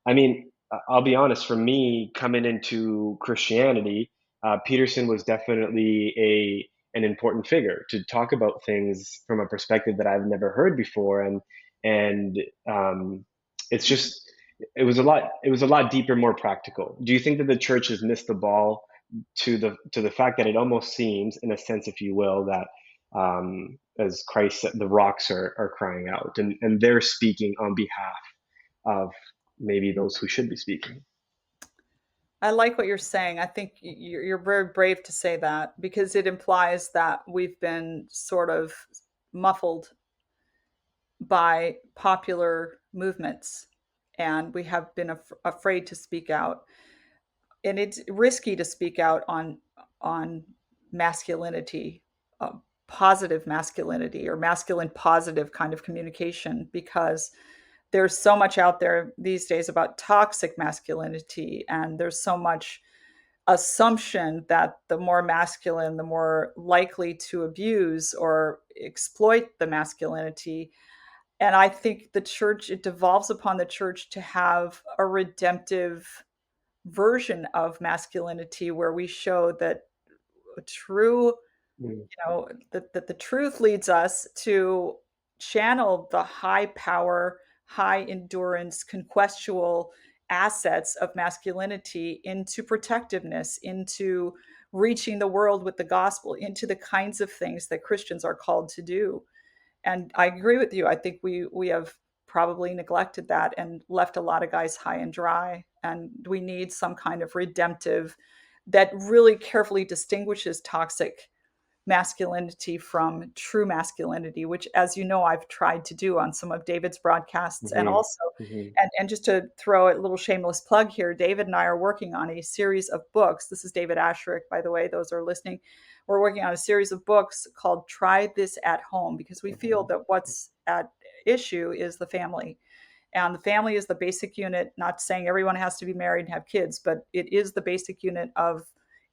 I mean, I'll be honest, for me, coming into Christianity, Peterson was definitely an important figure to talk about things from a perspective that I've never heard before, and it's just it was a lot deeper, more practical. Do you think that the church has missed the ball to the fact that it almost seems, in a sense, if you will, that as Christ said, the rocks are crying out, and they're speaking on behalf of maybe those who should be speaking. I like what you're saying. I think you're very brave to say that because it implies that we've been sort of muffled by popular movements and we have been afraid to speak out. And it's risky to speak out on masculinity, uh, positive masculinity or masculine positive kind of communication because there's so much out there these days about toxic masculinity and there's so much assumption that the more masculine the more likely to abuse or exploit the masculinity. And I think the church, it devolves upon the church to have a redemptive version of masculinity where we show that a true, Mm, that the truth leads us to channel the high power, high endurance, conquestual assets of masculinity into protectiveness, into reaching the world with the gospel, into the kinds of things that Christians are called to do. And I agree with you. I think we have probably neglected that and left a lot of guys high and dry. And we need some kind of redemptive that really carefully distinguishes toxic masculinity from true masculinity, which, as you know, I've tried to do on some of David's broadcasts. And mhm, also, mhm, and just to throw a little shameless plug here, David and I are working on a series of books. This is David Asherick, by the way, those are listening. We're working on a series of books called Try This at Home because we feel mhm, that what's at issue is the family. And the family is the basic unit, not saying everyone has to be married and have kids, but it is the basic unit of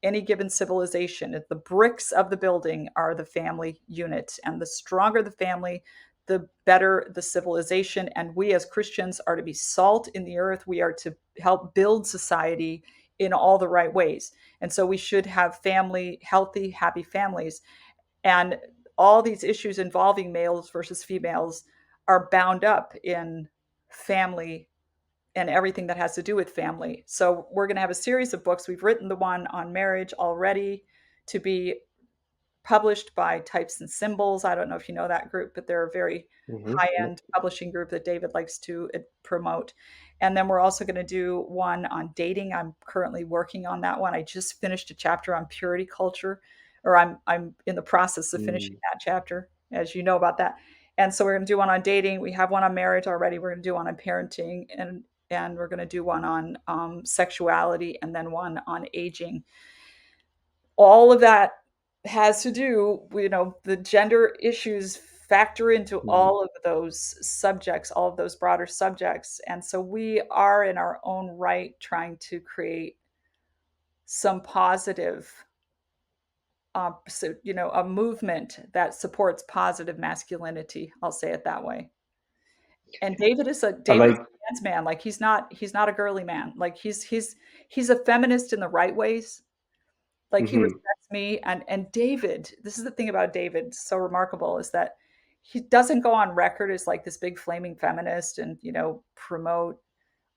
any given civilization. The bricks of the building are the family unit. And the stronger the family, the better the civilization. And we as Christians are to be salt in the earth. We are to help build society in all the right ways. And so we should have family, healthy, happy families. And all these issues involving males versus females are bound up in family and everything that has to do with family. So we're going to have a series of books. We've written the one on marriage already to be published by Types and Symbols. I don't know if you know that group, but they're a very mhm, high yep, end publishing group that David likes to promote. And then we're also going to do one on dating. I'm currently working on that one. I just finished a chapter on purity culture, or I'm in the process of finishing mm, that chapter, as you know about that. And so we're going to do one on dating. We have one on marriage already. We're going to do one on parenting, and we're going to do one on sexuality, and then one on aging. All of that has to do, the gender issues factor into mm. all of those subjects, all of those broader subjects. And so we are in our own right trying to create some positive, so, a movement that supports positive masculinity. I'll say it that way. And I David is like, a man's man. Like he's not a girly man. Like he's a feminist in the right ways. Like, he mhm, respects me, and David, this is the thing about David, so remarkable, is that he doesn't go on record as, like, this big flaming feminist and, promote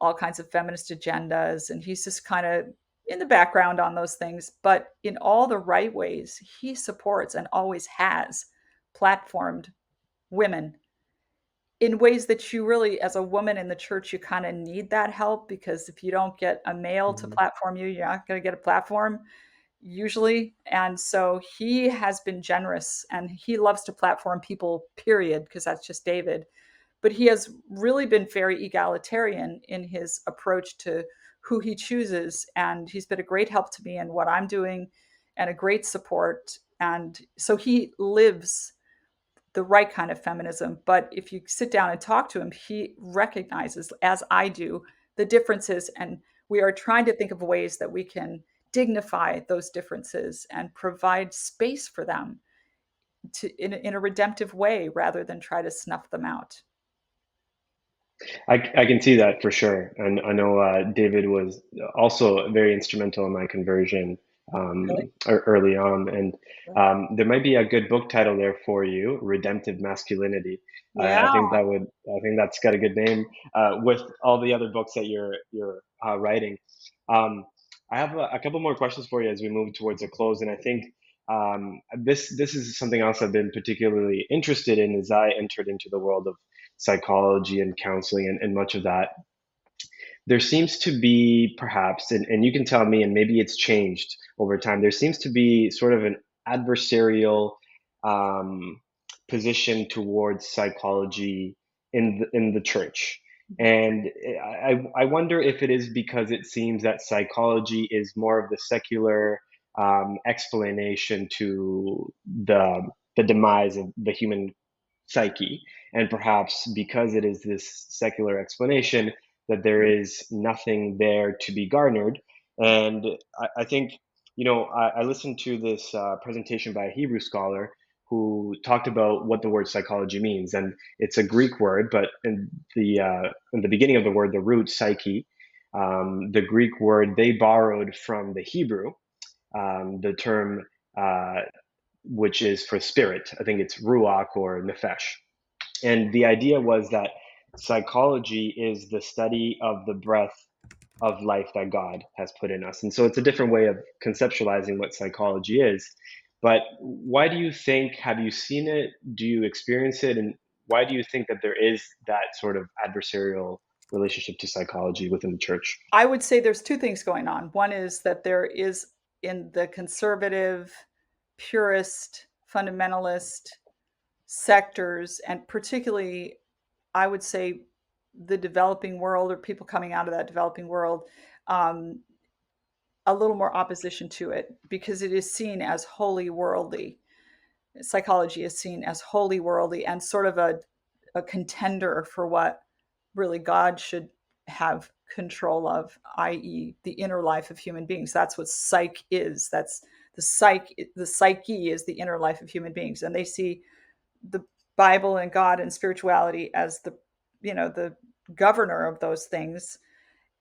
all kinds of feminist agendas, and he's just kinda in the background on those things, but in all the right ways, he supports and always has platformed women in ways that you really, as a woman in the church, you kinda need that help because if you don't get a male to mhm, platform you, you're not gonna get a platform usually. And so he has been generous and he loves to platform people, period, because that's just David. But he has really been very egalitarian in his approach to who he chooses. And he's been a great help to me in what I'm doing and a great support. And so he lives the right kind of feminism. But if you sit down and talk to him, he recognizes, as I do, the differences and we are trying to think of ways that we can dignify those differences and provide space for them in a redemptive way rather than try to snuff them out. I can see that for sure. And I know David was also very instrumental in my conversion Really? early on. And there might be a good book title there for you, Redemptive Masculinity. Yeah. I think that's got a good name with all the other books that you're writing. Um, I have a couple more questions for you as we move towards a close. And I think this is something else I've been particularly interested in as I entered into the world of psychology and counseling and much of that. There seems to be perhaps, and you can tell me, and maybe it's changed over time, there seems to be sort of an adversarial um, position towards psychology in the church. And I wonder if it is because it seems that psychology is more of the secular explanation to the demise of the human psyche. And perhaps because it is this secular explanation, that there is nothing there to be garnered. And I think, I listened to this presentation by a Hebrew scholar who talked about what the word psychology means. And it's a Greek word, but in the beginning of the word, the root psyche, the Greek word they borrowed from the Hebrew, the term which is for spirit. I think it's ruach or nefesh. And the idea was that psychology is the study of the breath of life that God has put in us. And so it's a different way of conceptualizing what psychology is. But why do you think, have you seen it? Do you experience it? And why do you think that there is that sort of adversarial relationship to psychology within the church? I would say there's two things going on. One is that there is in the conservative, purist, fundamentalist sectors, and particularly, I would say, the developing world or people coming out of that developing world, um, a little more opposition to it because it is seen as wholly worldly. Psychology is seen as wholly worldly and sort of a contender for what really God should have control of, i.e., the inner life of human beings. That's what psych is. That's the psyche is the inner life of human beings. And they see the Bible and God and spirituality as the governor of those things.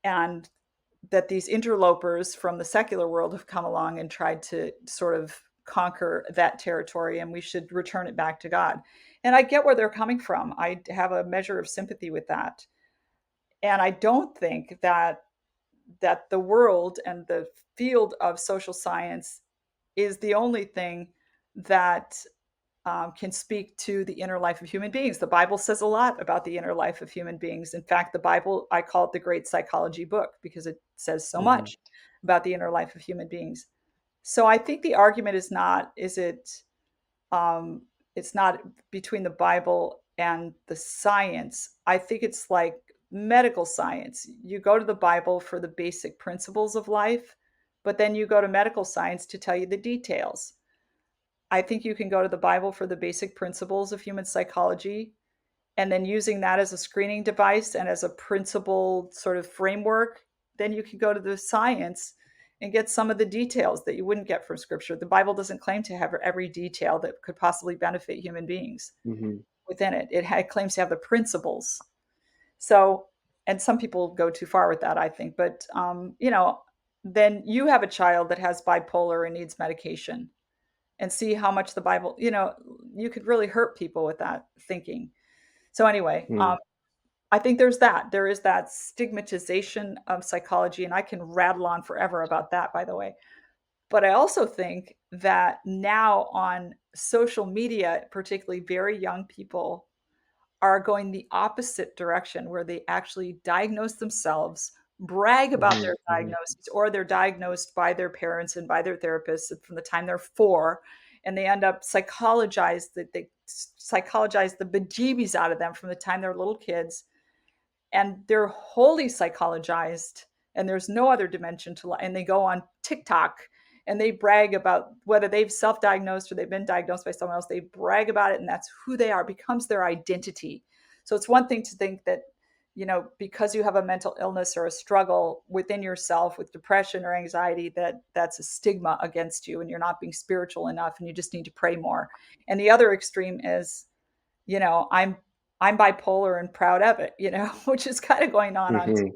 And that these interlopers from the secular world have come along and tried to sort of conquer that territory, and we should return it back to God. And I get where they're coming from. I have a measure of sympathy with that. And I don't think that the world and the field of social science is the only thing that can speak to the inner life of human beings. The Bible says a lot about the inner life of human beings. In fact, the Bible, I call it the great psychology book because it says so Hmm. much about the inner life of human beings. So I think the argument is not, um, it's not between the Bible and the science. I think it's like medical science. You go to the Bible for the basic principles of life, but then you go to medical science to tell you the details. I think you can go to the Bible for the basic principles of human psychology, and then using that as a screening device and as a principled sort of framework, then you can go to the science and get some of the details that you wouldn't get from scripture. The Bible doesn't claim to have every detail that could possibly benefit human beings Hmm. within it. It claims to have the principles. So, and some people go too far with that, I think. But then you have a child that has bipolar and needs medication, and see how much the Bible, you could really hurt people with that thinking. So anyway, I think there is that stigmatization of psychology, and I can rattle on forever about that, by the way. But I also think that now on social media, particularly very young people are going the opposite direction where they actually diagnose themselves, brag about Hmm. their Hmm. diagnosis, or they're diagnosed by their parents and by their therapists from the time they're 4, and they end up they psychologize the bejeebies out of them from the time they're little kids, and they're wholly psychologized, and there's no other dimension to life. And they go on TikTok and they brag about whether they've self-diagnosed or they've been diagnosed by someone else. They brag about it, and that's who they are, becomes their identity. So it's one thing to think that because you have a mental illness or a struggle within yourself with depression or anxiety, that's a stigma against you and you're not being spiritual enough and you just need to pray more. And the other extreme is, you know, I'm bipolar and proud of it, which is kind of going on. Hmm.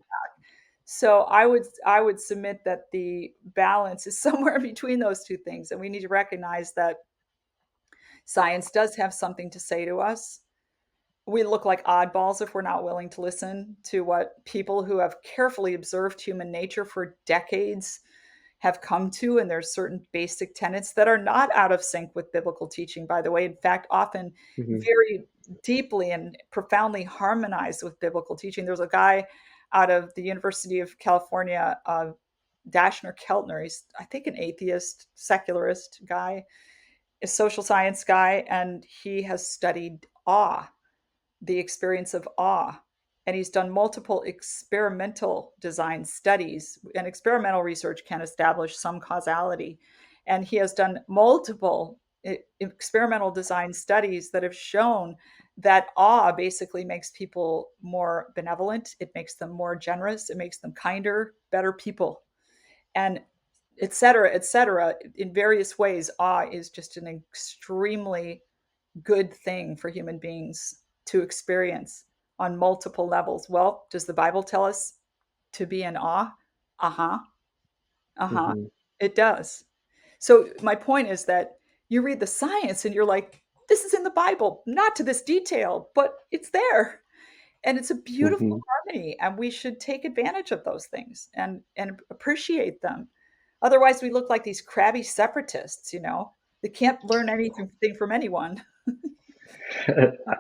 So I would submit that the balance is somewhere between those two things, and we need to recognize that science does have something to say to us. We look like oddballs if we're not willing to listen to what people who have carefully observed human nature for decades have come to. And there's certain basic tenets that are not out of sync with biblical teaching, by the way. In fact, often Hmm. very deeply and profoundly harmonized with biblical teaching. There's a guy out of the University of California, Dashner Keltner. He's, I think, an atheist, secularist guy, a social science guy, and he has studied awe, the experience of awe. And he's done multiple experimental design studies, and experimental research can establish some causality. And he has done multiple experimental design studies that have shown that awe basically makes people more benevolent, it makes them more generous, it makes them kinder, better people, and et cetera, et cetera. In various ways, awe is just an extremely good thing for human beings to experience on multiple levels. Well, does the Bible tell us to be in awe? Uh huh. Uh huh. Hmm. It does. So, my point is that you read the science and you're like, this is in the Bible, not to this detail, but it's there. And it's a beautiful Hmm. harmony. And we should take advantage of those things and appreciate them. Otherwise, we look like these crabby separatists, they can't learn anything from anyone.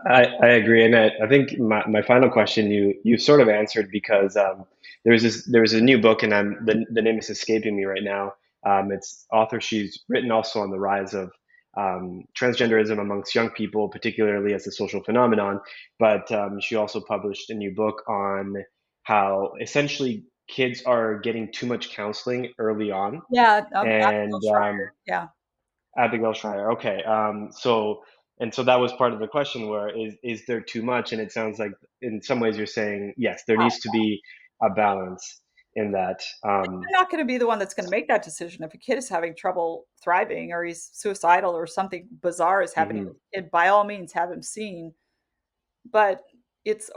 I agree, and I think my final question you sort of answered because there was a new book, and the name is escaping me right now. It's author, she's written also on the rise of transgenderism amongst young people, particularly as a social phenomenon. But she also published a new book on how essentially kids are getting too much counseling early on, Yeah, Abigail and Schreier. Yeah. Abigail Schreier. Okay. So that was part of the question where is there too much? And it sounds like in some ways you're saying yes, there needs to be a balance in that. I'm not going to be the one that's going to make that decision. If a kid is having trouble thriving or he's suicidal or something bizarre is happening Mhm. with the kid, by all means have him seen. But it's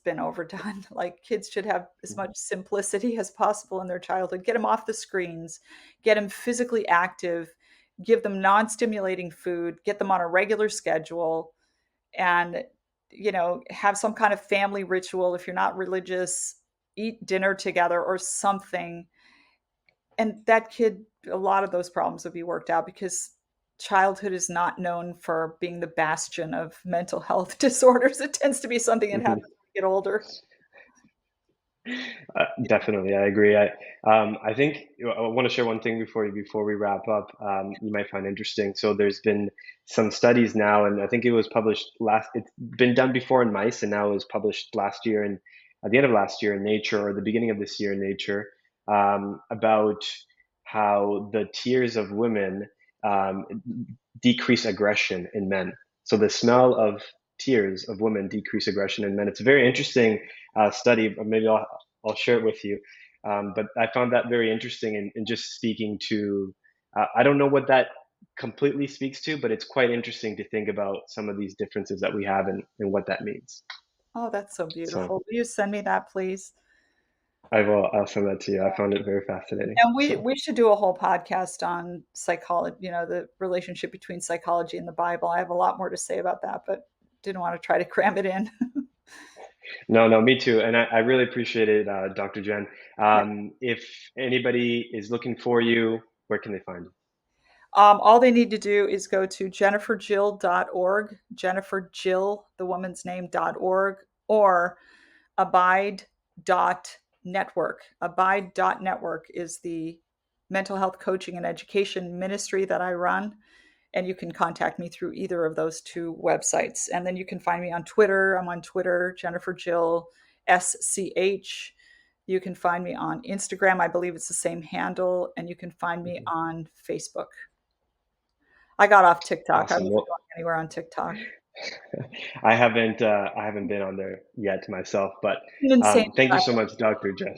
been overdone. Like, kids should have as much simplicity as possible in their childhood. Get them off the screens, get them physically active, give them non-stimulating food, get them on a regular schedule, and have some kind of family ritual. If you're not religious, eat dinner together or something. And that kid, a lot of those problems would be worked out, because childhood is not known for being the bastion of mental health disorders. It tends to be something that Mhm. happens when you get older. Definitely, I agree. I think I want to share one thing before we wrap up. You might find interesting. So there's been some studies now, and I think it was published last. It's been done before in mice, and now it was published last year and at the end of last year in Nature, or the beginning of this year in Nature, about how the tears of women um, decrease aggression in men. So the smell of tears of women decrease aggression in men. It's a very interesting study. Maybe I'll share it with you. But I found that very interesting in just speaking to, I don't know what that completely speaks to, but it's quite interesting to think about some of these differences that we have and what that means. Oh, that's so So beautiful. Will you send me that, please? I'll send that to you. I found it very fascinating. And we So we should do a whole podcast on psychology, the relationship between psychology and the Bible. I have a lot more to say about that, but didn't want to try to cram it in. no, no, me too. And I really appreciate it, Dr. Jen. If anybody is looking for you, where can they find you? All they need to do is go to jenniferjill.org, Jennifer Jill, the woman's name.org, or abide.network. Abide.network is the mental health coaching and education ministry that I run. And you can contact me through either of those two websites. And then you can find me on Twitter. I'm on Twitter, Jennifer Jill SCH. You can find me on Instagram. I believe it's the same handle. And you can find me on Facebook. I got off TikTok. I Awesome. wasn't Well, going anywhere on TikTok. I haven't been on there yet myself, but It's an insane thank you so traffic. much, Dr. Jen.